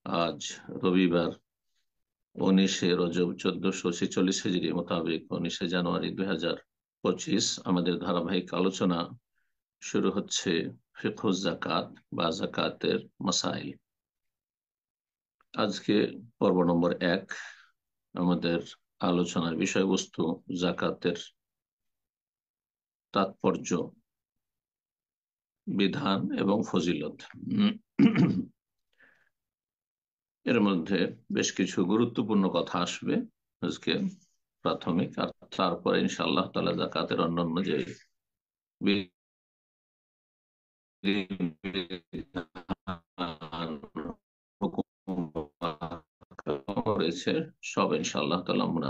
আজ রবিবার 19 রজব 1446 হিজরি মোতাবেক 19 জানুয়ারি 2025। আমাদের ধারাবাহিক আলোচনা শুরু হচ্ছে ফিকহুজ যাকাত বা যাকাতের মাসাইল। আজকে পর্ব নম্বর 1। আমাদের আলোচনার বিষয়বস্তু যাকাতের তাৎপর্য, বিধান এবং ফজিলত। এর মধ্যে বেশ কিছু গুরুত্বপূর্ণ কথা আসবে আজকে, প্রাথমিক, আর তারপরে ইনশাআল্লাহ তাআলা যাকাতের অন্যান্য যে রয়েছে সব ইনশাআল্লাহ তাআলা আমরা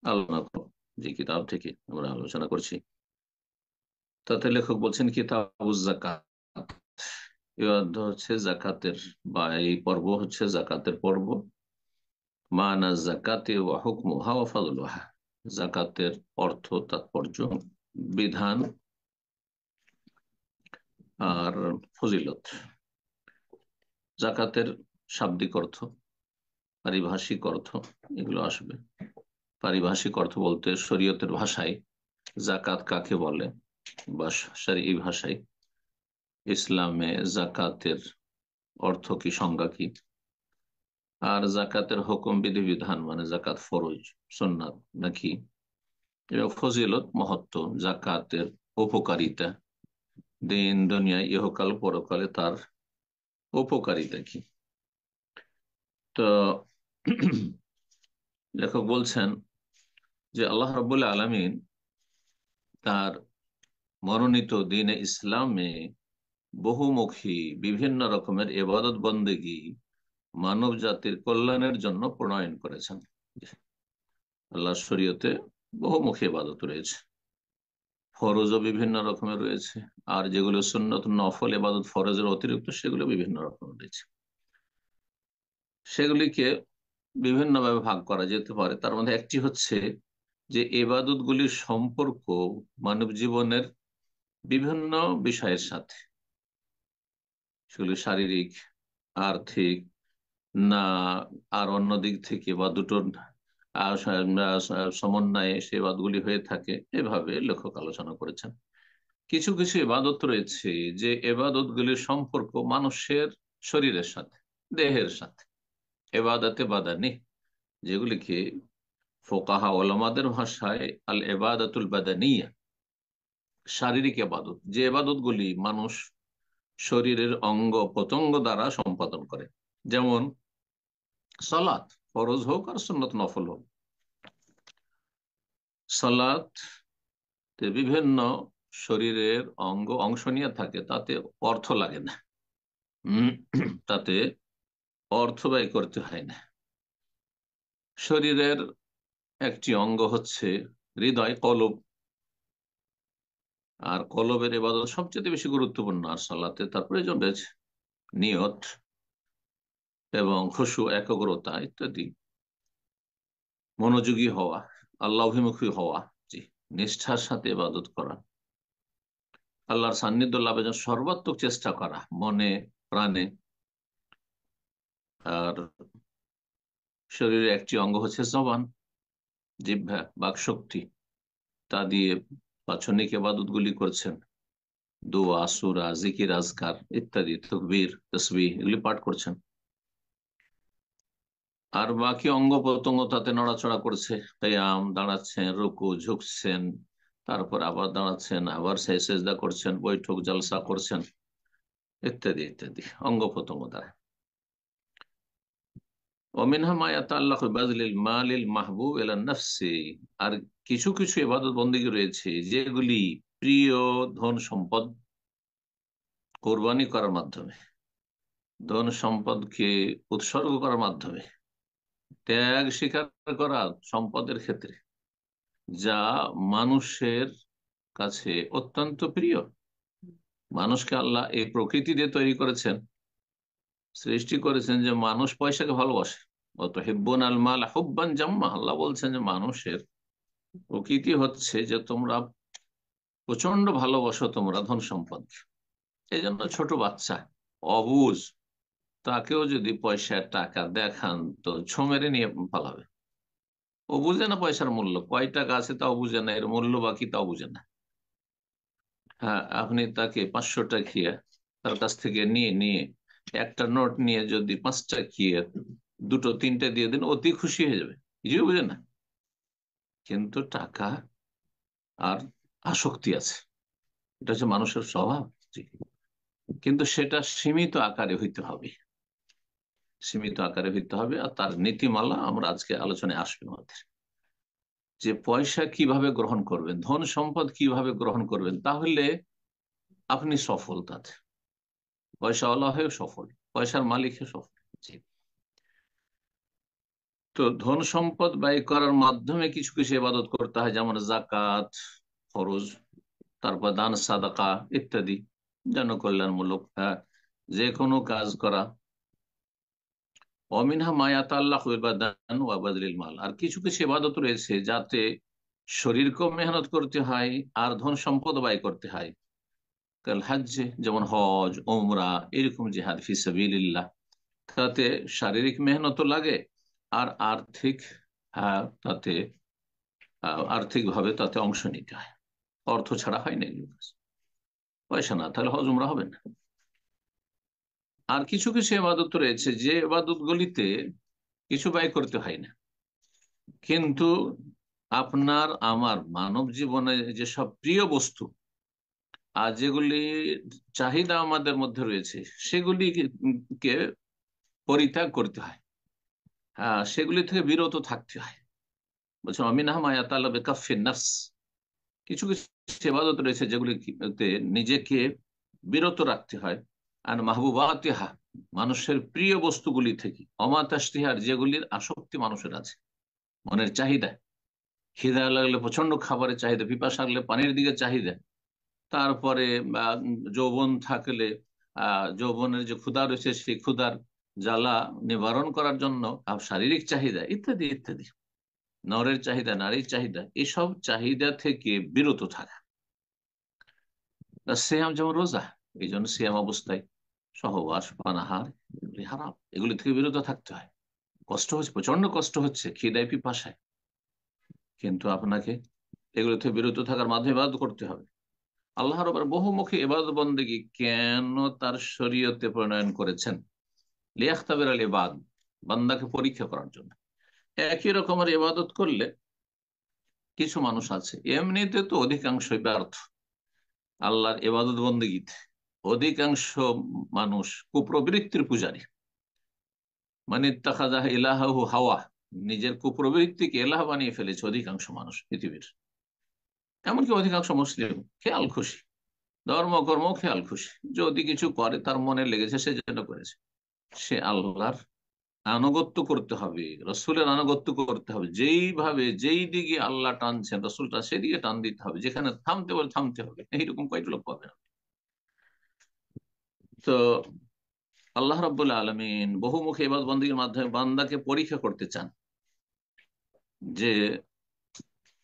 আলোচনা করব, যে কিতাব থেকে আমরা আলোচনা করছি। তাতে লেখক বলছেন কিতাবুজ যাকাত। এই অধ্যায় হচ্ছে যাকাতের, বা এই পর্ব হচ্ছে যাকাতের পর্ব। মানা যাকাতে ওয়া হুকমুহা ওয়া ফাদলুহা, যাকাতের অর্থ, তাৎপর্য, বিধান আর ফজিলত। যাকাতের শাব্দিক অর্থ, পারিভাষিক অর্থ এগুলো আসবে। পারিভাষিক অর্থ বলতে শরীয়তের ভাষায় যাকাত কাকে বলে, বা শরঈ ভাষায় ইসলামে যাকাতের অর্থ কি, সংজ্ঞা কি, আর যাকাতের হুকুম, বিধিবিধান, মানে যাকাত ফরজ সুন্নাত নাকি, এবং ফজিলত, মহত্ব, যাকাতের উপকারিতা, দিন দুনিয়ায় ইহকাল পরকালে তার উপকারিতা কি। তো লেখক বলছেন যে আল্লাহ রাব্বুল আলামিন তার মনোনীত দ্বীনে ইসলামে বহুমুখী বিভিন্ন রকমের ইবাদত বন্দেগী মানব জাতির কল্যাণের জন্য প্রণয়ন করেছেন। আল্লাহর শরীয়তে বহুমুখী ইবাদত রয়েছে, ফরজও বিভিন্ন রকমের রয়েছে, আর যেগুলো সুন্নত নফল ইবাদত ফরজের অতিরিক্ত সেগুলো বিভিন্ন রকমের রয়েছে। সেগুলিকে বিভিন্নভাবে ভাগ করা যেতে পারে। তার মধ্যে একটি হচ্ছে যে ইবাদতগুলির সম্পর্ক মানব জীবনের বিভিন্ন বিষয়ের সাথে, সেগুলি শারীরিক, আর্থিক, না আর অন্য দিক থেকে, বা দুটোর সমন্বয়ে সে ইবাদতগুলি হয়ে থাকে। এভাবে লেখক আলোচনা করেছেন। কিছু কিছু ইবাদত রয়েছে যে ইবাদতগুলির সম্পর্ক মানুষের শরীরের সাথে, দেহের সাথে, এবাদাতে বাদানি, যেগুলিকে ফোকাহা ওলামাদের ভাষায় আল এবাদাতুল বাদানিয়া, শারীরিক এবাদত, যে এবাদত গুলি মানুষ শরীরের অঙ্গ প্রত্যঙ্গ দ্বারা সম্পাদন করে, যেমন সালাত, ফরজ হোক আর সুন্নত নফল হোক। সালাত বিভিন্ন শরীরের অংশ নিয়ে থাকে, তাতে অর্থ লাগে না, তাতে অর্থ ব্যয় করতে হয় না। শরীরের একটি অঙ্গ হচ্ছে হৃদয়, কলব, আর কলবের ইবাদত সবচেয়ে বেশি গুরুত্বপূর্ণ। আর সালাতে তার প্রয়োজন রয়েছে নিয়ত এবং খুশু, একাগ্রতা ইত্যাদি, মনোযোগী হওয়া, আল্লাহ অভিমুখী হওয়া, জি, নিষ্ঠার সাথে ইবাদত করা, আল্লাহর সান্নিধ্য লাভের জন্য সর্বাত্মক চেষ্টা করা মনে প্রাণে। আর শরীরের একটি অঙ্গ হচ্ছে জবান, জিহ্বা, বাক শক্তি, তা দিয়ে বাৎসনিক ইবাদত গুলি করছেন, দোয়া, সূরা, জিকির, আজকার ইত্যাদি, তাকবীর, তাসবিহ এগুলি পাঠ করছেন। আর বাকি অঙ্গ প্রত্যঙ্গ তাতে নড়াচড়া করছে, কিয়াম, দাঁড়াচ্ছেন, রুকু, ঝুঁকছেন, তারপর আবার দাঁড়াচ্ছেন, আবার সেজদা করছেন, বৈঠক জলসা করছেন ইত্যাদি ইত্যাদি অঙ্গ প্রত্যঙ্গ দ্বারা। ওমিনহা মা ইয়াতাআল্লাকু বিবাযলিল মালিল মাহবুব ইলা নাফসি, আর কিছু কিছু ইবাদত বন্দেগী রয়েছে যেগুলি প্রিয় ধন সম্পদ কোরবানি করার মাধ্যমে, ধন সম্পদকে উৎসর্গ করার মাধ্যমে, ত্যাগ স্বীকার করা সম্পদের ক্ষেত্রে, যা মানুষের কাছে অত্যন্ত প্রিয়। মানুষকে আল্লাহ এই প্রকৃতি দিয়ে তৈরি করেছেন, সৃষ্টি করেছেন যে মানুষ পয়সাকে ভালোবাসে। অত হিব্বুন আল মাল হুব্বান জাম্মা, আল্লাহ বলছেন যে মানুষের প্রকৃতি হচ্ছে যে তোমরা প্রচন্ড ভালোবাসো তোমরা ধন সম্পদ। এই জন্য ছোট বাচ্চা, অবুঝ, তাকেও যদি পয়সার টাকা দেখান তো ছো মেরে নিয়ে পালাবে। ও বুঝে না পয়সার মূল্য, কয় টাকা আছে তাও বুঝে না, এর মূল্য বাকি তাও বুঝে না। হ্যাঁ, আপনি তাকে 500 টাকা তার কাছ থেকে নিয়ে নিয়ে একটা নোট নিয়ে যদি 5 টাকা দুটো তিনটে দিয়ে দিন, অতি খুশি হয়ে যাবে, কিছুই বুঝে না। কিন্তু টাকা আর আসক্তি আছে, এটা হচ্ছে মানুষের স্বভাব। জি। কিন্তু সেটা সীমিত আকারে হইতে হবে, সীমিত আকারে হইতে হবে। আর তার নীতিমালা আমরা আজকে আলোচনায় আসবে আমাদের, যে পয়সা কিভাবে গ্রহণ করবেন, ধন সম্পদ কিভাবে গ্রহণ করবেন, তাহলে আপনি সফল তাতে, পয়সাওয়ালা হয়েও সফল, পয়সার মালিক হয়ে সফল। জি। তো ধন সম্পদ ব্যয় করার মাধ্যমে কিছু কিছু ইবাদত করতে হয়, যেমন জাকাত ফরজ, তারপর দান সাদাকা ইত্যাদি, জনকল্যাণমূলক যে কোনো কাজ করা। অমিনহা মায়াত আল্লাহ দান ওয়াবাদলিল মাল, আর কিছু কিছু ইবাদত রয়েছে যাতে শরীরকেও মেহনত করতে হয় আর ধন সম্পদ ব্যয় করতে হয়। কাল হজ্জে, যেমন হজ ওমরা, এরকম জিহাদ ফি সাবিলিল্লাহ, তাতে শারীরিক মেহনতও লাগে আর আর্থিক, তাতে আর্থিক ভাবে তাতে অংশ নিতে হয়। অর্থ ছাড়া হয় না এগুলো কাজ। পয়সা না তাহলে হজ উমরা হবে না। আর কিছু কিছু ইবাদত রয়েছে যে ইবাদত গুলিতে কিছু ব্যয় করতে হয় না, কিন্তু আপনার আমার মানব জীবনে যেসব প্রিয় বস্তু আর যেগুলি চাহিদা আমাদের মধ্যে রয়েছে সেগুলিকে পরিত্যাগ করতে হয়, সেগুলি থেকে বিরত থাকতে হয়। বলছে অমিনাহ মায়াতাল্লাহ বেকাফিন নাফস, কিছু কিছু ইবাদত রয়েছে যেগুলিতে নিজেকে বিরত রাখতে হয়। আর মাহবুবাতিহা, মানুষের প্রিয় বস্তুগুলি থেকে, অমাতাস্তিহার, যেগুলির আসক্তি মানুষের আছে, মনের চাহিদা, খিদা লাগলে প্রচন্ড খাবারের চাহিদা, পিপাসা লাগলে পানির দিকে চাহিদা, তারপরে যৌবন থাকলে যৌবনের যে ক্ষুধা রয়েছে সেই ক্ষুধার জ্বালা নিবারণ করার জন্য শারীরিক চাহিদা ইত্যাদি ইত্যাদি, নরের চাহিদা, নারীর চাহিদা, এসব চাহিদা থেকে বিরত থাকা। সিয়াম যেমন রোজা, এই জন্য সিয়াম অবস্থায় সহবাস পানাহার এগুলি হারাম, এগুলি থেকে বিরত থাকতে হয়। কষ্ট হচ্ছে, প্রচন্ড কষ্ট হচ্ছে খিদায় পিপাসায়, কিন্তু আপনাকে এগুলো থেকে বিরত থাকার মাধ্যমে ইবাদত করতে হবে। আল্লাহর আবার বহুমুখী ইবাদত বন্দেগী কেন তার শরীয়তে প্রণয়ন করেছেন? লিয়াখতাবির আল ইবাদ, বান্দাকে পরীক্ষা করার জন্য। একই রকমের ইবাদত করলে কিছু মানুষ আছে এমনিতে তো অধিকাংশই ব্যর্থ আল্লাহর ইবাদত বন্দেগীতে, অধিকাংশ মানুষ কুপ্রবৃত্তির পূজারী, মানে ইত্তাখাযা ইলাহাহু হাওয়া, নিজের কুপ্রবৃত্তিকে এলাহ বানিয়ে ফেলেছে অধিকাংশ মানুষ পৃথিবীর। এমনকি অধিকাংশ মুসলিম খেয়াল খুশি, ধর্মকর্ম খেয়াল খুশি, যদি কিছু করে তার মনে লেগেছে সে যেন করেছে। সে আল্লাহর আনুগত্য করতে হবে, রসুলের আনুগত্য করতে হবে, যেইভাবে যেই দিকে আল্লাহ টানছেন রসুলটা সেদিকে টান দিতে হবে, যেখানে থামতে বলে থামতে হবে, এইরকম কয়েকটা লোক পাবে না। তো আল্লাহ রাব্বুল আলামিন বহুমুখী ইবাদত বন্দেগীর মাধ্যমে বান্দাকে পরীক্ষা করতে চান, যে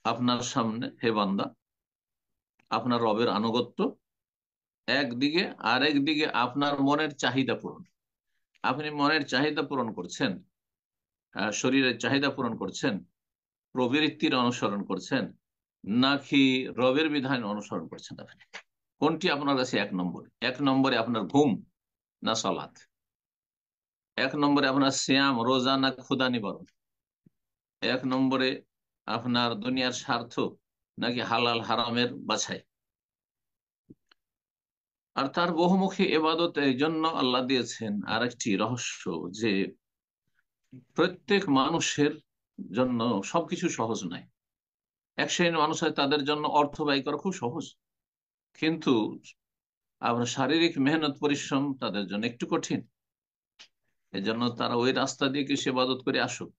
আপনার সামনে হে বান্দা, আপনার রবের আনুগত্য একদিকে, আর একদিকে আপনার মনের চাহিদা পূরণ। আপনি মনের চাহিদা পূরণ করছেন, শরীরের চাহিদা পূরণ করছেন, প্রবৃত্তির অনুসরণ করছেন, নাকি রবের বিধান অনুসরণ করছেন? আপনি কোনটি আপনার কাছে এক নম্বরে? এক নম্বরে আপনার ঘুম না সালাত? এক নম্বরে আপনার সিয়াম রোজা না ক্ষুধা নিবারণ? এক নম্বরে আপনার দুনিয়ার স্বার্থ নাকি হালাল হারামের বাছাই? আর তার বহুমুখী এবাদত এই জন্য আল্লাহ দিয়েছেন আর একটি রহস্য, যে প্রত্যেক মানুষের জন্য সবকিছু সহজ নয়। এক শ্রেণীর মানুষ হয় তাদের জন্য অর্থ ব্যয় করা খুব সহজ, কিন্তু আপনার শারীরিক মেহনত পরিশ্রম তাদের জন্য একটু কঠিন। এজন্য তারা ওই রাস্তা দিয়ে কিছু ইবাদত করে আসুক,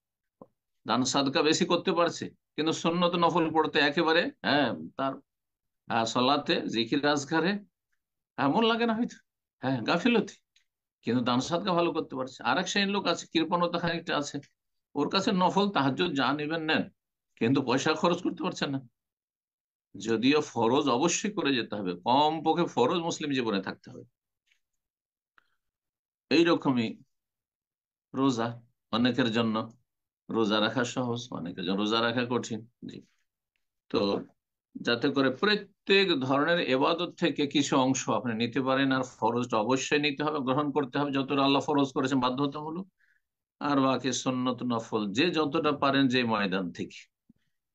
দান সাদকা বেশি করতে পারছে, কিন্তু সুন্নত নফল পড়তে একেবারে, তার সলাতে জিকির আজকারে মন লাগে না হয়তো, গাফিলতি, কিন্তু দান সাদকা ভালো করতে পারছে। আর এক শ্রেণীর লোক আছে, কৃপণতা খানিকটা আছে, ওর কাছে নফল তাহাজ্জুদ যা নেবেন নেন, কিন্তু পয়সা খরচ করতে পারছে না। যদিও ফরজ অবশ্যই করে যেতে হবে, কম পক্ষে ফরজ মুসলিম জীবনে থাকতে হবে। এইরকমই রোজা অনেকের জন্য রোজা রাখা সহজ, অনেকের জন্য রোজা রাখা কঠিন। জি। তো যাতে করে প্রত্যেক ধরনের এবাদত থেকে কিছু অংশ আপনি নিতে পারেন, আর ফরজটা অবশ্যই নিতে হবে, গ্রহণ করতে হবে যতটা আল্লাহ ফরজ করেছেন বাধ্যতামূলক। আর বাকি সুন্নত নফল যে যতটা পারেন যে ময়দান থেকে।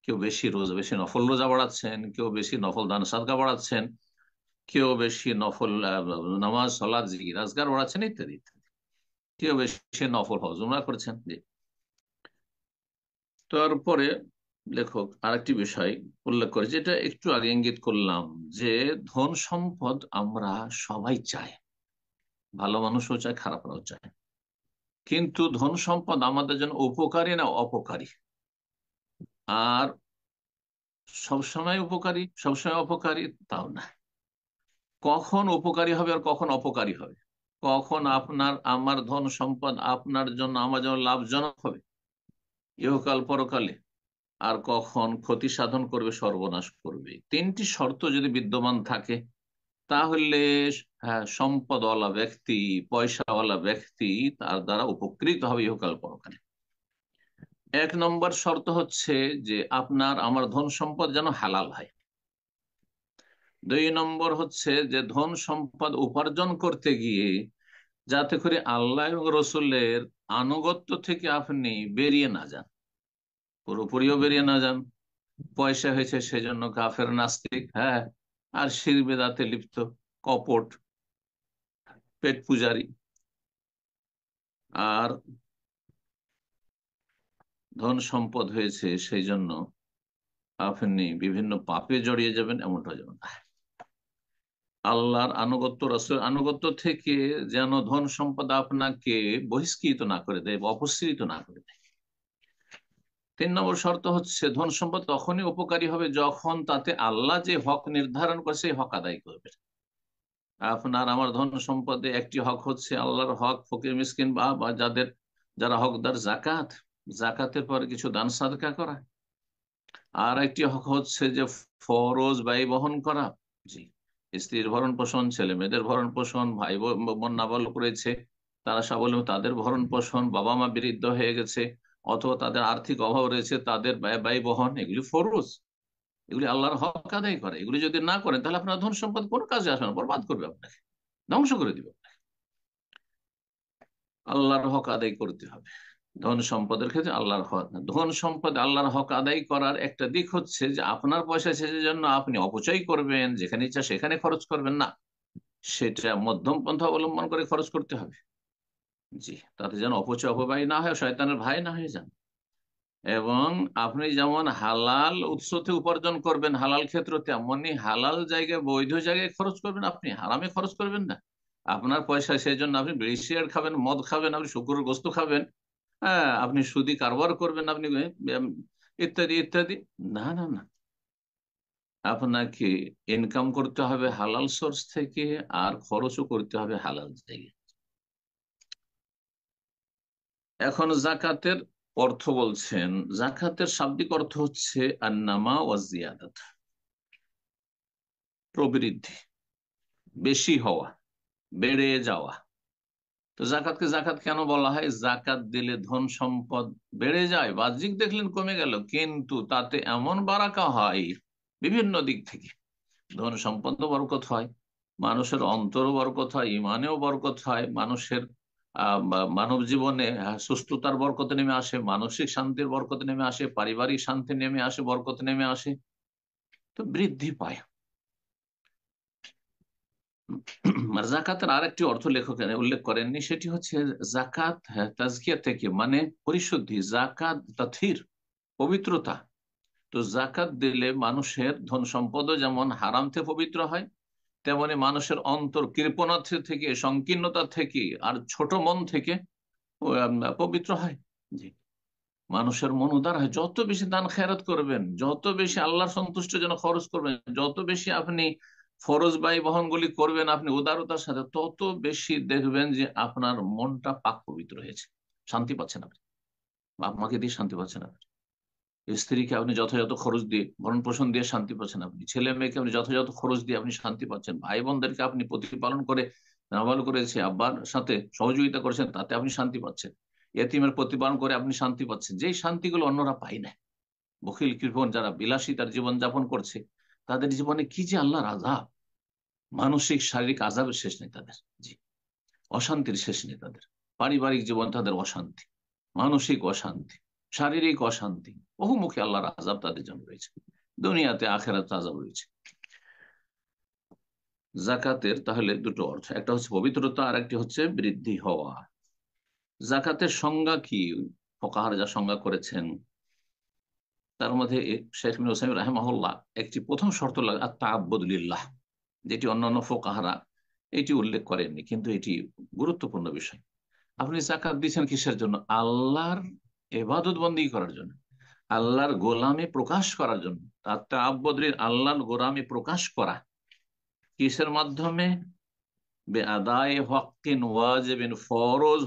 কেউ বেশি রোজা, বেশি নফল রোজা বাড়াচ্ছেন, কেউ বেশি নফল দান সাদকা বাড়াচ্ছেন, কেউ বেশি নফল নামাজ সালাত জিকির আজকার বাড়াচ্ছেন, ইত্যাদি ইত্যাদি। কেউ বেশি নফল হজ উমরা করছেন। জি। তারপরে লেখক আরেকটি বিষয় উল্লেখ করে, যেটা একটু আগে ইঙ্গিত করলাম, যে ধন সম্পদ আমরা সবাই চাই, ভালো মানুষও চায়, খারাপরাও চায়। কিন্তু ধন সম্পদ আমাদের জন্য উপকারী না অপকারী? আর সবসময় উপকারী, সবসময় অপকারী তাও না। কখন উপকারী হবে আর কখন অপকারী হবে, কখন আপনার আমার ধন সম্পদ আপনার জন্য আমার জন্য লাভজনক হবে ইহকাল পরকালে, আর কখন ক্ষতি সাধন করবে, সর্বনাশ করবে, তিনটি শর্ত যদি বিদ্যমান থাকে, তাহলে হ্যাঁ, সম্পদওয়ালা ব্যক্তি, পয়সাওয়ালা ব্যক্তি তার দ্বারা উপকৃত হবে ইহকাল পরকালে। এক নম্বর শর্ত হচ্ছে যে আপনার আমার ধন সম্পদ যেন হালাল হয়। দুই নম্বর হচ্ছে যে ধন সম্পদ উপার্জন করতে গিয়ে যাতে করে আল্লাহ এবং রসুলের আনুগত্য থেকে আপনি বেরিয়ে না যান, পুরোপুরিও বেরিয়ে না যান। পয়সা হয়েছে সেজন্য কাফের নাস্তিক, হ্যাঁ, আর শিরক বিদআতে লিপ্ত, কপট, পেট পূজারি। আর ধন সম্পদ হয়েছে সেই জন্য আপনি বিভিন্ন পাপে জড়িয়ে যাবেন, এমনটা যেন না। আল্লাহর আনুগত্য, রাসূলের আনুগত্য থেকে যেন ধন সম্পদ আপনাকে বহিষ্কৃত না করে দেয় বা অপসৃত না করে দেয়। তিন নম্বর শর্ত হচ্ছে ধন সম্পদ তখনই উপকারী হবে যখন তাতে আল্লাহ যে হক নির্ধারণ করে সেই হক আদায় করবে। আপনার আমার ধন সম্পদে একটি হক হচ্ছে আল্লাহর হক, ফকির মিসকিন বা যাদের, যারা হকদার, জাকাত, জাকাতের পরে কিছু দান সাদকা করা। আর একটি হক হচ্ছে যে ফরজ ব্যয় বহন করা। জি। স্ত্রীর ভরণ পোষণ, ছেলে মেয়েদের ভরণ পোষণ, ভাই বোন নাবালক রয়েছে তারা স্বাবলম্বী, তাদের ভরণ পোষণ, বাবা মা বৃদ্ধ হয়ে গেছে অথবা তাদের আর্থিক অভাব রয়েছে, তাদের ব্যয় ব্যয় বহন, এগুলি ফরজ। এগুলি আল্লাহর হক আদায় করে। এগুলি যদি না করেন তাহলে আপনার ধন সম্পদ কোনো কাজে আসবে না, বরবাদ করবে আপনাকে, ধ্বংস করে দিবে। আল্লাহর হক আদায় করতে হবে। ধন সম্পদের ক্ষেত্রে আল্লাহর হক, ধন সম্পদ আল্লাহর হক আদায় করার একটা দিক হচ্ছে যে আপনার পয়সা শেষের জন্য আপনি অপচয় করবেন, যেখানে ইচ্ছা সেখানে খরচ করবেন না, সেটা মধ্যম পন্থা অবলম্বন করে খরচ করতে হবে। জি। তাতে যেন অপচয় অপব্যয় না হয়, শয়তানের ভাই না হয়ে যান। এবং আপনি যেমন হালাল উৎস থেকে উপার্জন করবেন হালাল ক্ষেত্র, তেমনি হালাল জায়গায়, বৈধ জায়গায় খরচ করবেন, আপনি হারামে খরচ করবেন না। আপনার পয়সা সেই জন্য আপনি বিড়ি সিগারেট খাবেন, মদ খাবেন, আপনি শুকরের গোস্ত খাবেন, হ্যাঁ, আপনি সুদি কারবার করবেন, আপনি ইত্যাদি ইত্যাদি। না না না, আপনাকে ইনকাম করতে হবে হালাল সোর্স থেকে, আর খরচও করতে হবে হালাল জায়গায়। এখন জাকাতের অর্থ বলছেন, জাকাতের শাব্দিক অর্থ হচ্ছে আন্নামা ওয়া জিয়াদাত, প্রবৃদ্ধি, বেশি হওয়া, বেড়ে যাওয়া। তো জাকাতকে জাকাত কেন বলা হয়? জাকাত দিলে ধন সম্পদ বেড়ে যায়, বাহ্যিক দেখলেন কমে গেল, কিন্তু তাতে এমন বারাকা হয় বিভিন্ন দিক থেকে। ধন সম্পদ বরকত হয়, মানুষের অন্তরও বরকত হয়, ইমানেও বরকত হয়, মানুষের মানব জীবনে সুস্থতার বরকত নেমে আসে, মানসিক শান্তির বরকত নেমে আসে, পারিবারিক শান্তি নেমে আসে, বরকত নেমে আসে, তো বৃদ্ধি পায়। আর জাকাতের আরেকটি অর্থ লেখক উল্লেখ করেননি, সেটি হচ্ছে জাকাত, হ্যাঁ, তাজকিয়া থেকে, মানে পরিশুদ্ধি, জাকাত তাথির, পবিত্রতা। তো জাকাত দিলে মানুষের ধন সম্পদও যেমন হারাম থেকে পবিত্র হয়, তেমনি মানুষের অন্তর কৃপণতা থেকে, সংকীর্ণতা থেকে, আর ছোট মন থেকে পবিত্র হয়। জি। মানুষের মন উদার হয়, যত বেশি দান খেরাত করবেন, যত বেশি আল্লাহর সন্তুষ্টির জন্য খরচ করবেন, যত বেশি আপনি ফরজ ব্যয় বহনগুলি করবেন আপনি উদারতার সাথে, তত বেশি দেখবেন যে আপনার মনটা পাক পবিত্র হয়েছে, শান্তি পাচ্ছেন আপনি, বাপ মাকে দিয়ে শান্তি পাচ্ছেন আপনি, স্ত্রীকে আপনি যথাযথ খরচ দিয়ে ভরণ পোষণ দিয়ে শান্তি পাচ্ছেন আপনি, ছেলে মেয়েকে আপনি যথাযথ খরচ দিয়ে আপনি শান্তি পাচ্ছেন, ভাই বোনদেরকে আপনি প্রতিপালন করে নাবাল করেছে আব্বার সাথে সহযোগিতা করেছেন, তাতে আপনি শান্তি পাচ্ছেন। এতিমের প্রতিপালন করে আপনি শান্তি পাচ্ছেন, যেই শান্তিগুলো অন্যরা পায় না। বখিল কৃপণ যারা বিলাসিতার জীবন যাপন করছে, তাদের জীবনে কি যে আল্লাহর আযাব, মানসিক শারীরিক আযাবের শেষ নেই তাদের। জি, অশান্তির শেষ নেই তাদের। পারিবারিক জীবন তাদের অশান্তি, মানসিক অশান্তি, শারীরিক অশান্তি, বহুমুখী আল্লাহর আযাব তাদের জন্য রয়েছে, দুনিয়াতে আখেরাতে আযাব রয়েছে। জাকাতের তাহলে দুটো অর্থ, একটা হচ্ছে পবিত্রতা, আর একটি হচ্ছে বৃদ্ধি হওয়া। জাকাতের সংজ্ঞা কি? ফুকাহারা যা সংজ্ঞা করেছেন তার মধ্যে শেখ মুসলিম রাহিমাহুল্লাহ একটি প্রথম শর্ত লাগে আত-তাআব্বুদ লিল্লাহ, যেটি অন্যান্য ফুকাহারা এটি উল্লেখ করেননি, কিন্তু এটি গুরুত্বপূর্ণ বিষয়। আপনি জাকাত দিচ্ছেন কিসের জন্য? আল্লাহর ইবাদত বন্দেগী করার জন্য, আল্লাহর গোলামি প্রকাশ করার জন্য। আত-তাআব্বুদ আল্লাহর গোলামি প্রকাশ করা কিসের মাধ্যমে? বেআদায়ে হকিন ওয়াজিবিন, ফরজ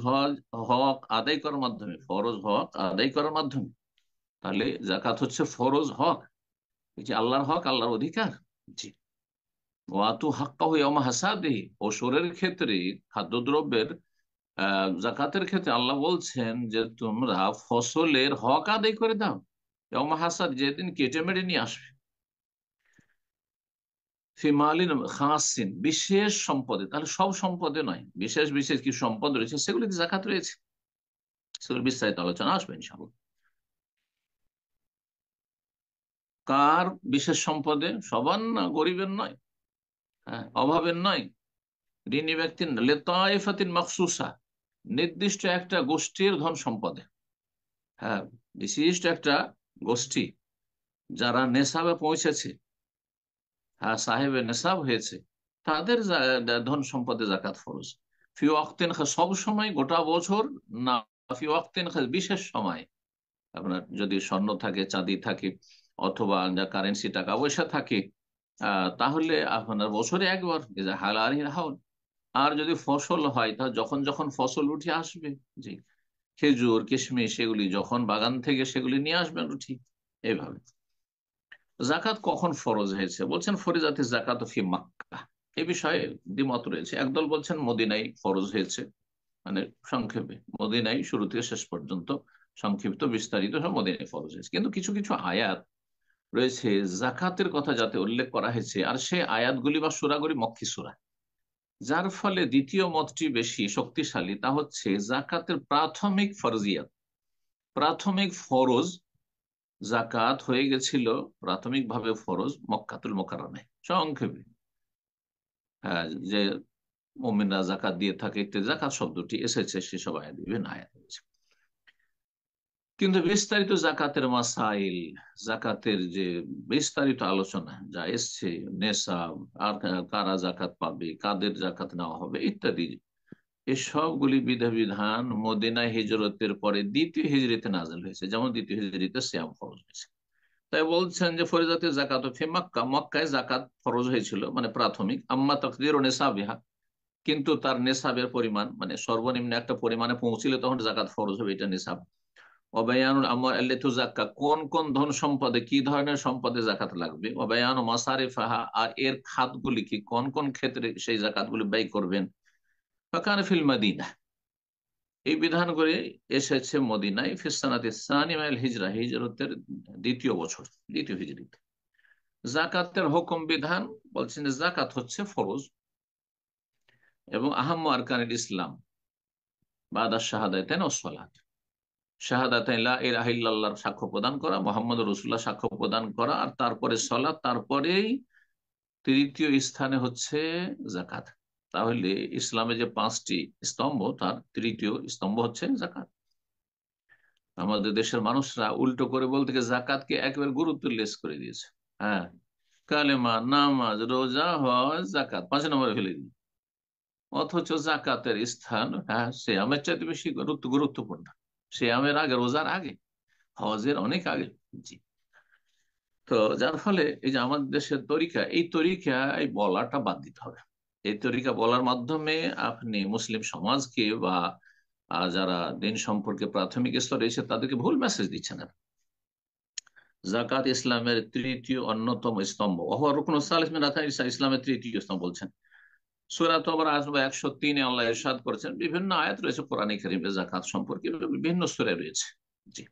হক আদায় করার মাধ্যমে, ফরজ হক আদায় করার মাধ্যমে। তাহলে জাকাত হচ্ছে ফরজ হক, এটি আল্লাহর হক, আল্লাহর অধিকার। জি, ওয়াতু হাক্কাহু ইয়াওমা হাসাদিহি, ওসরের ক্ষেত্রে, খাদ্যদ্রব্যের জাকাতের ক্ষেত্রে আল্লাহ বলছেন যে তোমরা ফসলের হক আদায় করে দাও ইয়াওমা হাসাদ, যেদিন কেটে মেরে নিয়ে আসবে। ফিমালিন খাসিন, বিশেষ সম্পদে, তাহলে সব সম্পদে নয়, বিশেষ বিশেষ কি সম্পদ রয়েছে সেগুলিতে জাকাত রয়েছে, সেগুলো বিস্তারিত আলোচনা আসবে ইনশাআল্লাহ। কার বিশেষ সম্পদে? সবার না, গরিবের নয়, হ্যাঁ, অভাবের নয়, ঋণী ব্যক্তির না, লেতায়েফাতিন মাখসুসা, নির্দিষ্ট একটা গোষ্ঠীর ধন সম্পদে। হ্যাঁ, বিশিষ্ট একটা গোষ্ঠী যারা নেশাবে পৌঁছেছে, হ্যাঁ, সাহেবের নেশাব হয়েছে, তাদের ধন সম্পদে জাকাত ফরজ। ফি ওয়াক্তিন খাস, সব সময় গোটা বছর না, ফি ওয়াক্তিন খাস, বিশেষ সময়। আপনার যদি স্বর্ণ থাকে, চাঁদি থাকে, অথবা কারেন্সি টাকা পয়সা থাকে, তাহলে আপনার বছরে একবার, হালাল হাউল। আর যদি ফসল হয়, তা যখন যখন ফসল উঠে আসবে, জি, খেজুর কিশমিশ এগুলি যখন বাগান থেকে সেগুলি নিয়ে আসবেন ঠিক এইভাবে। জাকাত কখন ফরজ হয়েছে? বলছেন ফরিজাতে জাকাত ফি মাক্কা। এ বিষয়ে দ্বিমত রয়েছে। একদল বলছেন মদিনায় ফরজ হয়েছে, মানে সংক্ষেপে মদিনায় শুরু থেকে শেষ পর্যন্ত সংক্ষিপ্ত বিস্তারিত সব মদিনায় ফরজ হয়েছে। কিন্তু কিছু কিছু আয়াত রয়েছে জাকাতের কথা যাতে উল্লেখ করা হয়েছে, আর সেই আয়াতগুলি বা সূরাগুলি মক্কি সূরা, যার ফলে দ্বিতীয় মতটি বেশি শক্তিশালী। তা হচ্ছে জাকাতের প্রাথমিক ফরজিয়াত, প্রাথমিক ফরজ জাকাত হয়ে গেছিল প্রাথমিকভাবে ফরজ মক্কাতুল মোকাররমায়, সংক্ষেপে। হ্যাঁ, যে মুমিনরা জাকাত দিয়ে থাকে ইত্যাদি, জাকাত শব্দটি এসেছে সেসব আয়াত, বিভিন্ন আয়াত রয়েছে। কিন্তু বিস্তারিত জাকাতের মাসাইল, জাকাতের যে বিস্তারিত আলোচনা যা এসছে, নেশাব, আর কারা জাকাত পাবে, কাদের জাকাত নেওয়া হবে ইত্যাদি, এসবগুলি বিধান মদিনা হিজরতের পরে দ্বিতীয় হিজরিতে নাযিল হয়েছে। যেমন দ্বিতীয় হিজরিতে সিয়াম ফরজ হয়েছে, তাই বলছেন যে ফরিজাতে জাকাত ফি মক্কা, মক্কায় জাকাত ফরজ হয়েছিল, মানে প্রাথমিক। আম্মা তাকদির ও নেশাবিহা, কিন্তু তার নেশাবের পরিমাণ, মানে সর্বনিম্ন একটা পরিমাণে পৌঁছলে তখন জাকাত ফরজ হবে, এটা নেশাব। অবায়ানুল আমওয়াল আল্লাতী তুযাক্কা, কোন কোন ধন সম্পদে, কি ধরনের সম্পদে জাকাত লাগবে। অবায়ানু মাসারিফাহা, আর এর খাতগুলি কি, কোন কোন ক্ষেত্রে সেই জাকাতগুলি ব্যয় করবেন। ফাকানা ফিল মাদিনা, এই বিধান করে এসেছে মদিনায় ফিসানাতি সানি মাইল হিজরা, হিজরতের দ্বিতীয় বছর, দ্বিতীয় হিজরিতে। জাকাতের হুকুম বিধান বলছেন যে জাকাত হচ্ছে ফরজ, এবং আহাম্ম আরকানুল ইসলাম বাদা শাহাদাতাইন ওয়াস সালাত, শাহাদাতাইন লা ইলাহা ইল্লাল্লাহর সাক্ষ্য প্রদান করা, মুহাম্মদুর রাসূলুল্লাহ সাক্ষ্য প্রদান করা, আর তারপরে সালাত, তারপরেই তৃতীয় স্থানে হচ্ছে জাকাত। তাহলে ইসলামে যে পাঁচটি স্তম্ভ, তার তৃতীয় স্তম্ভ হচ্ছে জাকাত। আমাদের দেশের মানুষরা উল্টো করে বলতে গিয়ে জাকাতকে একেবারে গুরুত্ব লেস করে দিয়েছে। হ্যাঁ, কালেমা, নামাজ, রোজা, হজ, জাকাত 5 নম্বরে ফেলে দিই। অথচ জাকাতের স্থান, হ্যাঁ, সিয়ামের চাইতে বেশি গুরুত্বপূর্ণ, সিয়ামের আগে, রোজার আগে, হজের অনেক আগে। জি, তো যার ফলে এই যে আমাদের দেশের তরিকা, এই তরিকায় বলাটা বাদ দিতে হবে। এই তরিকা বলার মাধ্যমে আপনি মুসলিম সমাজকে বা যারা দিন সম্পর্কে প্রাথমিক স্তরে এসে তাদেরকে ভুল মেসেজ দিচ্ছেন। জাকাত ইসলামের তৃতীয় অন্যতম স্তম্ভ, রুকন সালিস মিন আরকানিস ইসলাম, ইসলামের তৃতীয় স্তম্ভ বলছেন। সূরা তওবার আসবে 103-এ আল্লাহ ইরশাদ করেছেন, বিভিন্ন আয়াত রয়েছে কোরআনে কারিমে জাকাত সম্পর্কে, বিভিন্ন সূরা রয়েছে। জি।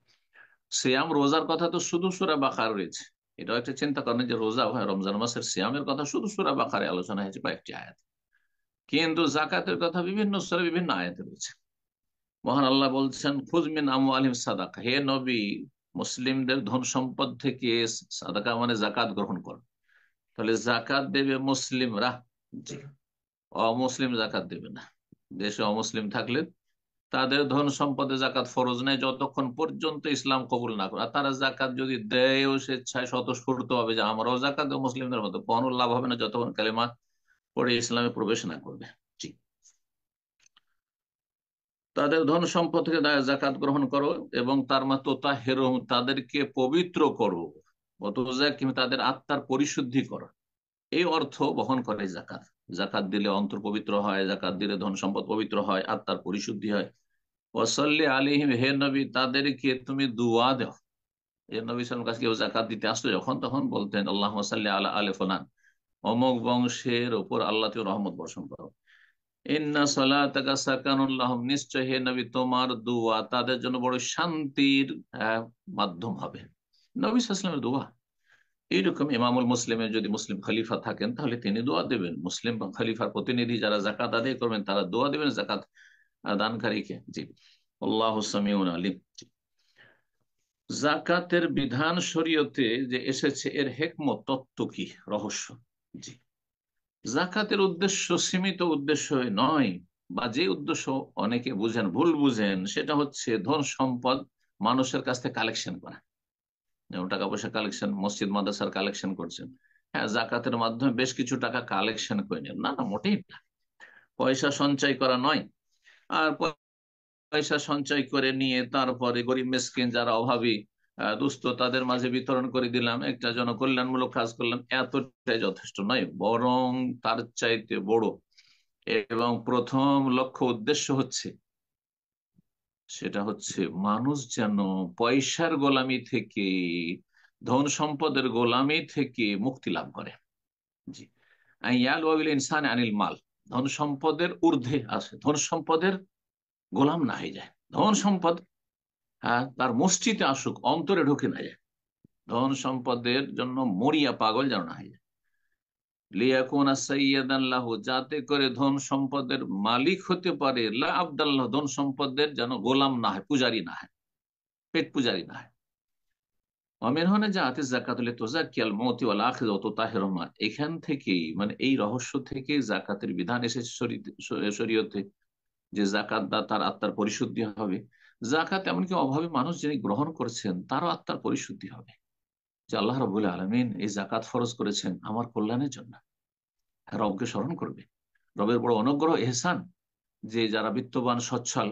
সিয়াম রোজার কথা তো শুধু সূরা বাকারা রয়েছে। এটাও একটা চিন্তা করেন যে রোজা হয়, রমজান মাসের সিয়ামের কথা শুধু সূরা বাকারায় আলোচনা হয়েছে কয়েকটি আয়াত, কিন্তু জাকাতের কথা বিভিন্ন সূরা বিভিন্ন আয়াতে রয়েছে। মহান আল্লাহ বলছেন, খুয মিন আমওয়ালিহিম সাদাকা, হে নবী মুসলিমদের ধন সম্পদ থেকে সাদাকা মানে জাকাত গ্রহণ কর। তাহলে জাকাত দেবে মুসলিমরা, জি, অমুসলিম জাকাত দেবে না। দেশে অমুসলিম থাকলে তাদের ধন সম্পদে জাকাত ফরজ নেই যতক্ষণ পর্যন্ত ইসলাম কবুল না করে। আর তারা জাকাত যদি দেয়ও স্বেচ্ছায় স্বতঃস্ফূর্ত হবে যে আমরাও জাকাত দেব মুসলিমদের মতো, কোনো লাভ হবে না যতক্ষণ কালেমা পড়ে ইসলামে প্রবেশ না করবে। জি। তাদের ধন সম্পদ থেকে জাকাত গ্রহণ করো এবং তার মাত্র তাহেরুম, তাদেরকে পবিত্র করো, তাদের আত্মার পরিশুদ্ধি করো, এই অর্থ বহন করে জাকাত। জাকাত দিলে অন্তর পবিত্র হয়, জাকাত দিলে ধন সম্পদ পবিত্র হয়, আত্মার পরিশুদ্ধি হয়। ওয়াসাল্লি আলাইহিম, হে নবী তাদেরকে তুমি দুয়া দাও। এ নবী সাল্লাল্লাহু আলাইহি ওয়াসাল্লাম কাছে কেউ জাকাত দিতে আসতো যখন, তখন বলতেন আল্লাহুম্মা সাল্লি আলা আলি ফুলান, অমুক বংশের উপর আল্লাহ তুমি রহমত বর্ষণ করো। ইন্না সালাতাকা সাকানুল লাহুম, নিশ্চয় হে নবী তোমার দোয়া তাদের জন্য বড় শান্তির মাধ্যম হবে। নবী সাল্লাল্লাহু আলাইহি ওয়াসাল্লামের দোয়া এইরকম। ইমামুল মুসলিমের যদি মুসলিম খলিফা থাকেন তাহলে তিনি দোয়া দেবেন, মুসলিম খলিফার প্রতিনিধি যারা জাকাত আদায় করবেন তারা দোয়া দেবেন জাকাত দানকারীকে। জি। আল্লাহু সামিউন আলিম। জাকাতের বিধান শরীয়তে যে এসেছে এর হেকমত তত্ত্ব কি, রহস্য। জি। জাকাতের উদ্দেশ্য সীমিত উদ্দেশ্য নয়, বা যে উদ্দেশ্য অনেকে বুঝেন, ভুল বুঝেন, সেটা হচ্ছে ধন সম্পদ মানুষের কাছ থেকে কালেকশন করা। যেমন টাকা পয়সা কালেকশন, মসজিদ মাদ্রাসার কালেকশন করছেন, হ্যাঁ জাকাতের মাধ্যমে বেশ কিছু টাকা কালেকশন করে নেন, না না, মোটেই না। পয়সা সঞ্চয় করা নয়। আর পয়সা সঞ্চয় করে নিয়ে তারপরে গরিব মিসকিন যারা অভাবী দুস্থ তাদের মাঝে বিতরণ করে দিলাম, একটা জনকল্যাণমূলক কাজ করলাম, এতটাই যথেষ্ট নয়। বরং তার চাইতে বড় এবং প্রথম লক্ষ্য উদ্দেশ্য হচ্ছে, সেটা হচ্ছে মানুষ যেন পয়সার গোলামি থেকে, ধন সম্পদের গোলামি থেকে মুক্তি লাভ করে। জি। ইয়াল ওয়াবিল ইনসান আনিল মাল, ধন সম্পদের ঊর্ধ্বে আসে, ধন সম্পদের গোলাম না হয়ে যায়। ধন সম্পদ, হ্যাঁ, তার মসজিদে আসুক, অন্তরে ঢুকে না যায়। ধন সম্পদের জন্য মরিয়া পাগল যেন না হয়ে যায়। লিয়াকুনা সাইয়্যিদান লাহু, যাতে করে ধন সম্পদের মালিক হতে পারে, লা আবদাল্লাহ, ধন সম্পদের যেন গোলাম না হয়, পূজারি না হয়, পেট পূজারি না হয়। অমিন হনে জাহাতে জাকাতুল তুজাক্কিয়াল মউতি ওয়াল আখিরা ওয়া তুতাহিরুহুমা, এখান থেকেই মানে এই রহস্য থেকে জাকাতের বিধান এসেছে শরীয়তে, যে জাকাত দাতার আত্মার পরিশুদ্ধি হবে। জাকাত এমনকি অভাবী মানুষ যিনি গ্রহণ করছেন তারও আত্মার পরিশুদ্ধি হবে, যে আল্লাহ রাব্বুল আলামিন এই জাকাত ফরজ করেছেন আমার কল্যাণের জন্য। রবকে স্মরণ করবে, রবের বড় অনুগ্রহ এহসান, যে যারা বিত্তবান সচ্ছল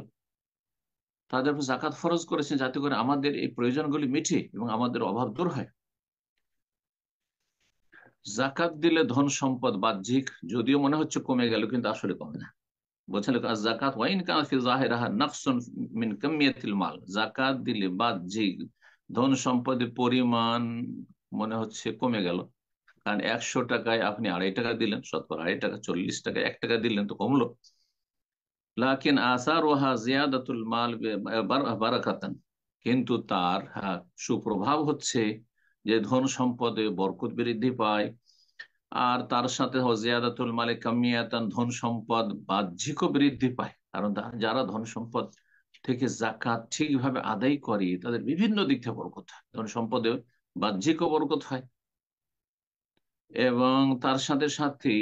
তাদের উপর জাকাত ফরজ করেছেন যাতে করে আমাদের এই প্রয়োজনগুলি মিটে এবং আমাদের অভাব দূর হয়। জাকাত দিলে ধন সম্পদ বাহ্যিক যদিও মনে হচ্ছে কমে গেল, কিন্তু আসলে কমে না। বলছেন জাকাত ওয়াইন কানা ফি যাহিরিহা নাকসুন মিন কামিয়াতিল মাল, জাকাত দিলে বাহ্যিক ধন সম্পদের পরিমাণ মনে হচ্ছে কমে গেল। কারণ 100 টাকায় আপনি 2.5 টাকা দিলেন, শতকরা 2.5 টাকা, 40 টাকায় 1 টাকা দিলেন তো কমলো। লাকিন আসার ওহা জিয়াদাতুল মাল বারাকাতান, কিন্তু তার, হ্যাঁ, সুপ্রভাব হচ্ছে যে ধন সম্পদে বরকত বৃদ্ধি পায়। আর তার সাথে জিয়াদাতুল মালে কামিয়াতান, ধন সম্পদ বাহ্যিকও বৃদ্ধি পায়। কারণ যারা ধন সম্পদ থেকে জাকাত ঠিকভাবে আদায় করে তাদের বিভিন্ন দিক থেকে বরকত হয়, ধন সম্পদে বাহ্যিকও বরকত হয়। এবং তার সাথে সাথে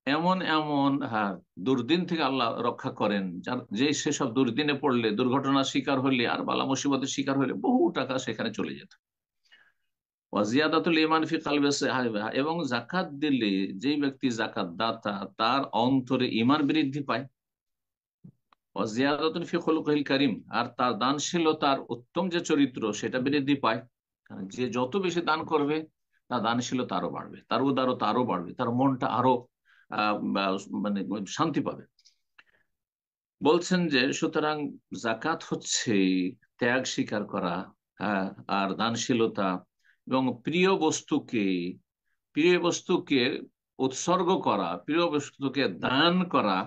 এমন এমন, হ্যাঁ, দুর্দিন থেকে আল্লাহ রক্ষা করেন, যার যে সেসব দুর্দিনে পড়লে, দুর্ঘটনার শিকার হলে আর বালা মুসিবতের শিকার হলে বহু টাকা সেখানে চলে যেত। ওয়াজিয়াদাতুল ইমান ফি কলবি সাহিবিহা, এবং জাকাত দিলে যেই ব্যক্তি জাকাত দাতা তার অন্তরে ইমান বৃদ্ধি পায়। ওয়াজিয়াদাতুন ফি খুলুকিল কারীম, আর তার দানশীলতার উত্তম যে চরিত্র সেটা বৃদ্ধি পায়। কারণ যে যত বেশি দান করবে তার দানশীলতা আরো বাড়বে, তার উদারতা আরো বাড়বে, তার মনটা আরো মানে শান্তি পাবে। বলছেন যে সুতরাং জাকাত হচ্ছে ত্যাগ স্বীকার করা, হ্যাঁ, আর দানশীলতা এবং প্রিয় বস্তুকে উৎসর্গ করা, প্রিয় বস্তুকে দান করা,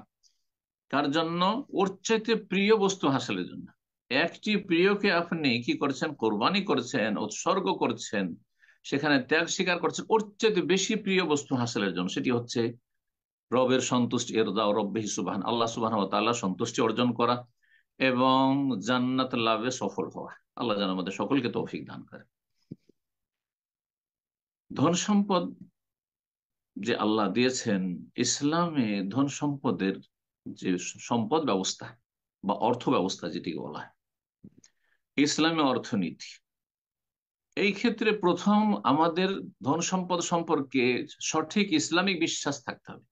কার জন্য? ওর চাইতে প্রিয় বস্তু হাসিলের জন্য। একটি প্রিয়কে আপনি কি করছেন? কোরবানি করছেন, উৎসর্গ করছেন, সেখানে ত্যাগ স্বীকার করছেন ওর চাইতে বেশি প্রিয় বস্তু হাসিলের জন্য। সেটি হচ্ছে রবের সন্তুষ্টি, রব্বিহি সুবহান, আল্লাহ সুবহানাহু ওয়া তাআলার সন্তুষ্টি অর্জন করা এবং জান্নাত লাভে সফল হওয়া। আল্লাহ যেন আমাদের সকলকে তৌফিক দান করে। ধন সম্পদ যে আল্লাহ দিয়েছেন, ইসলামে ধন সম্পদের যে সম্পদ ব্যবস্থা বা অর্থ ব্যবস্থা যেটিকে বলা হয়, ইসলামী অর্থনীতি, এই ক্ষেত্রে প্রথম আমাদের ধন সম্পদ সম্পর্কে সঠিক ইসলামিক বিশ্বাস থাকতে হবে।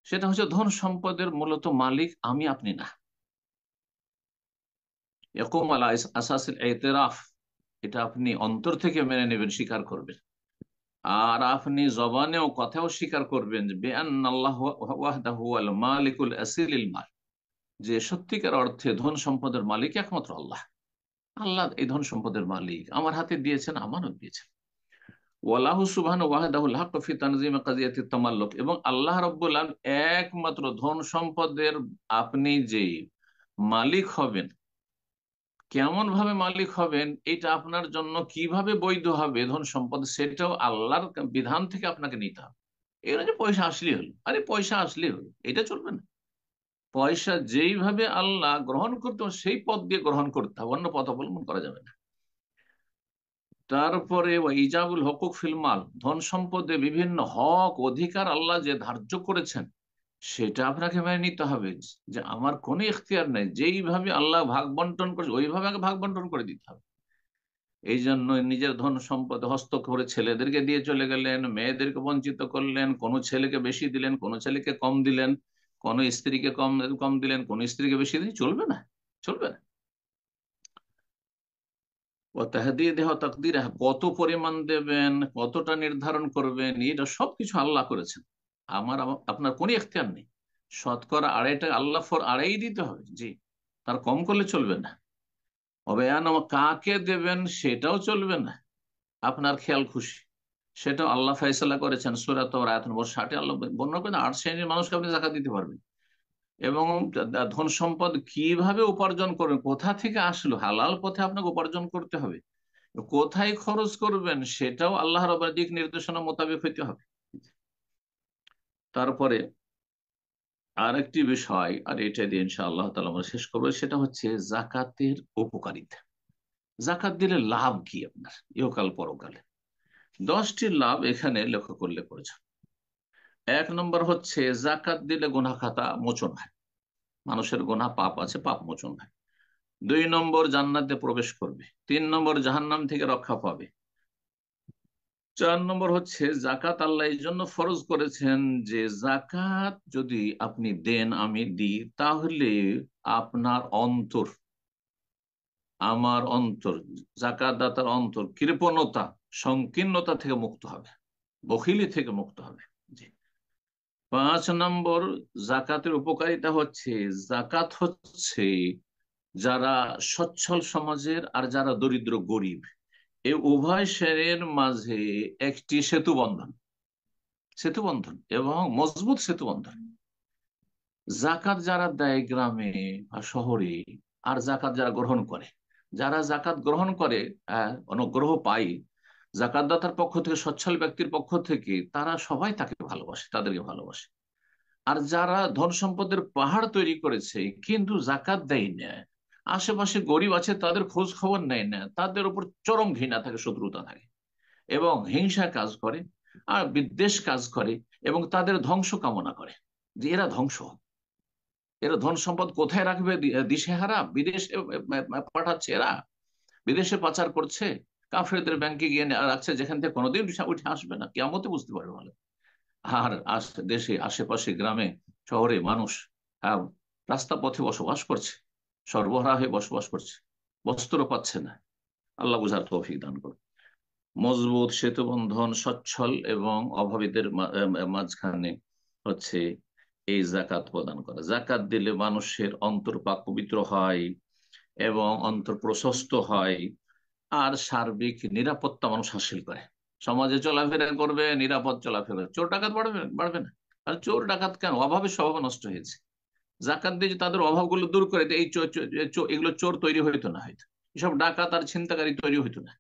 সেটা হচ্ছে ধন সম্পদের মূলত মালিক আমি আপনি না। ইয়াকুম আলা আসাসিল ইতিরাফ, এটা আপনি অন্তর থেকে মেনে নেবেন, স্বীকার করবেন। আর আপনি জবানেও কথাও স্বীকার করবেন যে বিআন্নাল্লাহ ওয়াহদাহু আল মালিকুল আসিলিল মাল, যে সত্যিকার অর্থে ধন সম্পদের মালিক একমাত্র আল্লাহ। আল্লাহ এই ধন সম্পদের মালিক, আমার হাতে দিয়েছেন, আমানত দিয়েছেন। ওয়ালাহু সুবহানাহু ওয়াহদাহুল হক ফি তানজিম কাজিয়াতিত তামাল্লুক, এবং আল্লাহ রাব্বুল আলামিন একমাত্র ধন সম্পদের আপনি যে মালিক হবেন, কেমন ভাবে মালিক হবেন, এটা আপনার জন্য কিভাবে বৈধ হবে ধন সম্পদ, সেটাও আল্লাহর বিধান থেকে আপনাকে নিতে হবে। এর যে পয়সা আসলেই হলো, আরে পয়সা আসলেই হলো, এটা চলবে না। পয়সা যেইভাবে আল্লাহ গ্রহণ করতে হবে সেই পথ দিয়ে গ্রহণ করতে হবে, অন্য পথ অবলম্বন করা যাবে না। তারপরে ইজাবুল হকুক ফিল মাল, ধন সম্পদে বিভিন্ন হক অধিকার আল্লাহ যে ধার্য করেছেন সেটা আপনাকে মেনে নিতে হবে। যে আমার কোনো ইখতিয়ার নেই, যেইভাবে আল্লাহ ভাগ বন্টন করেছে ওইভাবে আগে ভাগ বন্টন করে দিতে হবে। এই জন্য নিজের ধন সম্পদ হস্ত করে ছেলেদেরকে দিয়ে চলে গেলেন, মেয়েদেরকে বঞ্চিত করলেন, কোনো ছেলেকে বেশি দিলেন, কোনো ছেলেকে কম দিলেন, কোন স্ত্রীকে কম কম দিলেন, কোন স্ত্রীকে বেশি দিলেন, চলবে না, চলবে না। ও তাহদিয়ে দেহ তাকদির, কত পরিমাণ দেবেন, কতটা নির্ধারণ করবেন, এটা সবকিছু আল্লাহ করেছেন। আপনার কোনো এখতিয়ার নেই। শতকরা আড়াইটা আল্লাহ আড়াই দিতে হবে, জি, তার কম করলে চলবে না। অবয়ান কাকে দেবেন সেটাও চলবে না আপনার খেয়াল খুশি, সেটাও আল্লাহ ফয়সালা করেছেন। সূরা তাওরা আয়াত নম্বর 60 আল্লাহ বর্ণনা করেন 8 শ্রেণীর মানুষকে আপনি যাকাত দিতে পারবেন। এবং ধন সম্পদ কিভাবে উপার্জন করবেন, কোথা থেকে আসলো, হালাল পথে আপনাকে উপার্জন করতে হবে, কোথায় খরচ করবেন সেটাও আল্লাহ রাব্বুল দিক নির্দেশনা মোতাবেক হইতে হবে। তারপরে আরেকটি বিষয়, আর এটা দিয়ে ইনশাআল্লাহ তাআলা আমরা শেষ করবো, সেটা হচ্ছে জাকাতের উপকারিতা। জাকাত দিলে লাভ কি আপনার ইহকাল পরকালে? 10টি লাভ এখানে লক্ষ্য করলে পড়েছে। 1 নম্বর হচ্ছে জাকাত দিলে গুনাহ খাতা মোচন হয়, মানুষের গুনাহ পাপ আছে, পাপ মোচন হয়। 2 নম্বর জান্নাতে প্রবেশ করবে। 3 নম্বর জাহান্নাম থেকে রক্ষা পাবে। 4 নম্বর হচ্ছে জাকাত আল্লাহ এই জন্য ফরজ করেছেন যে জাকাত যদি আপনি দেন, আমি দিই, তাহলে আপনার অন্তর, আমার অন্তর, জাকাত দাতার অন্তর কৃপণতা, সংকীর্ণতা থেকে মুক্ত হবে, বখিলি থেকে মুক্ত হবে। জি। 5 নম্বর জাকাতের উপকারিতা হচ্ছে, জাকাত হচ্ছে যারা সচ্ছল সমাজের আর যারা দরিদ্র গরিব, এই উভয় শ্রেণীর মাঝে একটি সেতু বন্ধন, সেতু বন্ধন এবং মজবুত সেতু বন্ধন। জাকাত যারা দেয় গ্রামে বা শহরে, আর জাকাত যারা গ্রহণ করে, যারা জাকাত গ্রহণ করে, অনুগ্রহ পায় জাকাতদাতার পক্ষ থেকে, সচ্ছল ব্যক্তির পক্ষ থেকে, তারা সবাই তাকে ভালোবাসে, তাদেরকে ভালোবাসে। আর যারা ধন সম্পদের পাহাড় তৈরি করেছে কিন্তু জাকাত দেয় না, আশেপাশে গরিব আছে তাদের খোঁজ খবর নেয় না, তাদের উপর চরম ঘৃণা থাকে, শত্রুতা থাকে এবং হিংসা কাজ করে আর বিদ্বেষ কাজ করে এবং তাদের ধ্বংস কামনা করে, যে এরা ধ্বংস হোক। এরা ধন সম্পদ কোথায় রাখবে? দিশেহারা, বিদেশে পাঠাচ্ছে, এরা বিদেশে পাচার করছে, কাফেরদের ব্যাংকে গিয়ে রাখছে, যেখান থেকে কোনোদিন উঠে আসবে না, কিয়ামতে বুঝতে পারবে ভালো। আর দেশে আশেপাশে গ্রামে শহরে মানুষ আহ, রাস্তা পথে বসবাস করছে, সর্বহারা হয়ে বসবাস করছে, বস্ত্র পাচ্ছে না। আল্লাহ বুঝার তৌফিক দান করুন। মজবুত সেতু বন্ধন সচ্ছল এবং অভাবীদের মাঝখানে হচ্ছে এই জাকাত প্রদান করা। জাকাত দিলে মানুষের অন্তর পাক পবিত্র হয় এবং অন্তর প্রশস্ত হয়, আর সার্বিক নিরাপত্তা মানুষ হাসিল করে। সমাজে চলাফেরা করবে, নিরাপদ চলাফেরা, চোর ডাকাত বাড়বে বাড়বে না। আর চোর ডাকাত কেন? অভাবের স্বভাব নষ্ট হয়েছে। জাকাত দিয়ে যে তাদের অভাবগুলো দূর করে দেয়, এই এগুলো চোর তৈরি হইতো না, হয়তো এসব ডাকাত আর ছিনতাকারী তৈরি হইতো না।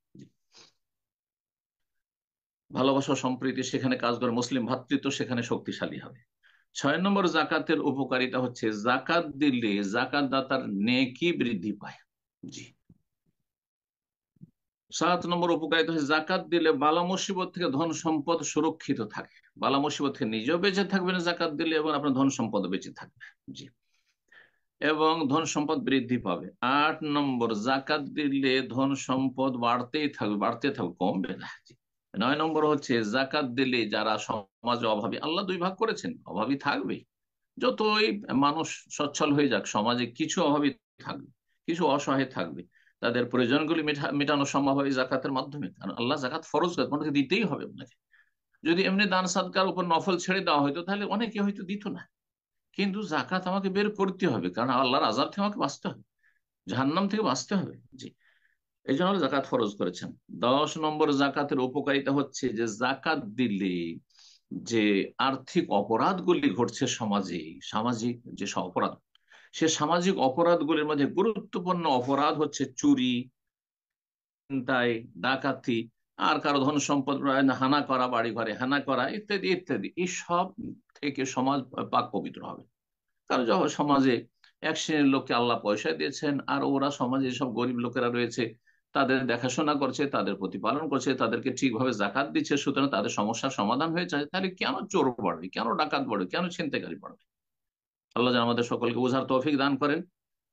ভালোবাসা সম্প্রীতি সেখানে কাজ করে, মুসলিম ভ্রাতৃত্ব সেখানে শক্তিশালী হবে। 6 নম্বর জাকাতের উপকারিতা হচ্ছে, জাকাত দিলে জাকাত দাতার নেকি বৃদ্ধি পায়। জি। 7 নম্বর উপকারিতা হচ্ছে, জাকাত দিলে বালা মুসিবত থেকে ধন সম্পদ সুরক্ষিত থাকে। বালা মুসিবত থেকে নিজেও বেঁচে থাকবেন জাকাত দিলে, এবং আপনার ধন সম্পদ বেঁচে থাকবে। জি। এবং ধন সম্পদ বৃদ্ধি পাবে। 8 নম্বর, জাকাত দিলে ধন সম্পদ বাড়তেই থাকবে, বাড়তে থাকবে, কমবে না। 9 নম্বর হচ্ছে, জাকাত দিলে যারা সমাজে অভাবী, আল্লাহ দুই ভাগ করেছেন, অভাবী থাকবে। যতই মানুষ সচ্ছল হয়ে যাক, সমাজে কিছু অভাবী থাকবে, কিছু অসহায় থাকবে। তাদের প্রয়োজনগুলি মেটানো সম্ভব হয় জাকাতের মাধ্যমে, কারণ আল্লাহ জাকাত ফরজ করে, আপনাকে দিতেই হবে আপনাকে। যদি এমনি দান সাদকার উপর নফল ছেড়ে দেওয়া হয়তো, তাহলে অনেকে হয়তো দিত না। কিন্তু জাকাত আমাকে বের করতে হবে, কারণ আল্লাহর আযাব থেকে আমাকে বাঁচতে হবে, জাহান্নাম থেকে বাঁচতে হবে। জি। এই জন্য জাকাত ফরজ করেছেন। 10 নম্বর জাকাতের উপকারিতা হচ্ছে যে, জাকাত দিলে যে আর্থিক অপরাধগুলি ঘটছে সমাজে, সামাজিক যে সব অপরাধ, সে সামাজিক অপরাধগুলির মধ্যে গুরুত্বপূর্ণ অপরাধ হচ্ছে চুরি, ছিনতাই, ডাকাতি, আর কারো ধন সম্পদ হানা করা, বাড়ি ঘরে হানা করা, ইত্যাদি ইত্যাদি। এই সব থেকে সমাজ পাক পবিত্র হবে। কারণ যখন সমাজে এক শ্রেণীর লোককে আল্লাহ পয়সা দিয়েছেন, আর ওরা সমাজে সব গরিব লোকেরা রয়েছে, তাদের দেখাশোনা করছে, তাদের প্রতিপালন করছে, তাদেরকে ঠিকভাবে জাকাত দিচ্ছে, সুতরাং তাদের সমস্যার সমাধান হয়ে যায়, তাহলে কেন চোর বাড়বে, কেন ডাকাত বাড়বে, কেন ছিনতাইকারী বাড়বে? আল্লাহ যেন আমাদের সকলকে বোঝার তৌফিক দান করেন,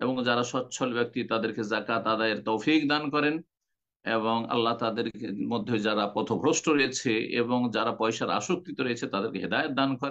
এবং যারা সচ্ছল ব্যক্তি তাদেরকে জাকাত আদায়ের তৌফিক দান করেন, এবং আল্লাহ তাদের মধ্যে যারা পথভ্রষ্ট রয়েছে এবং যারা পয়সার আসক্তিতে রয়েছে তাদেরকে হেদায়েত দান করেন।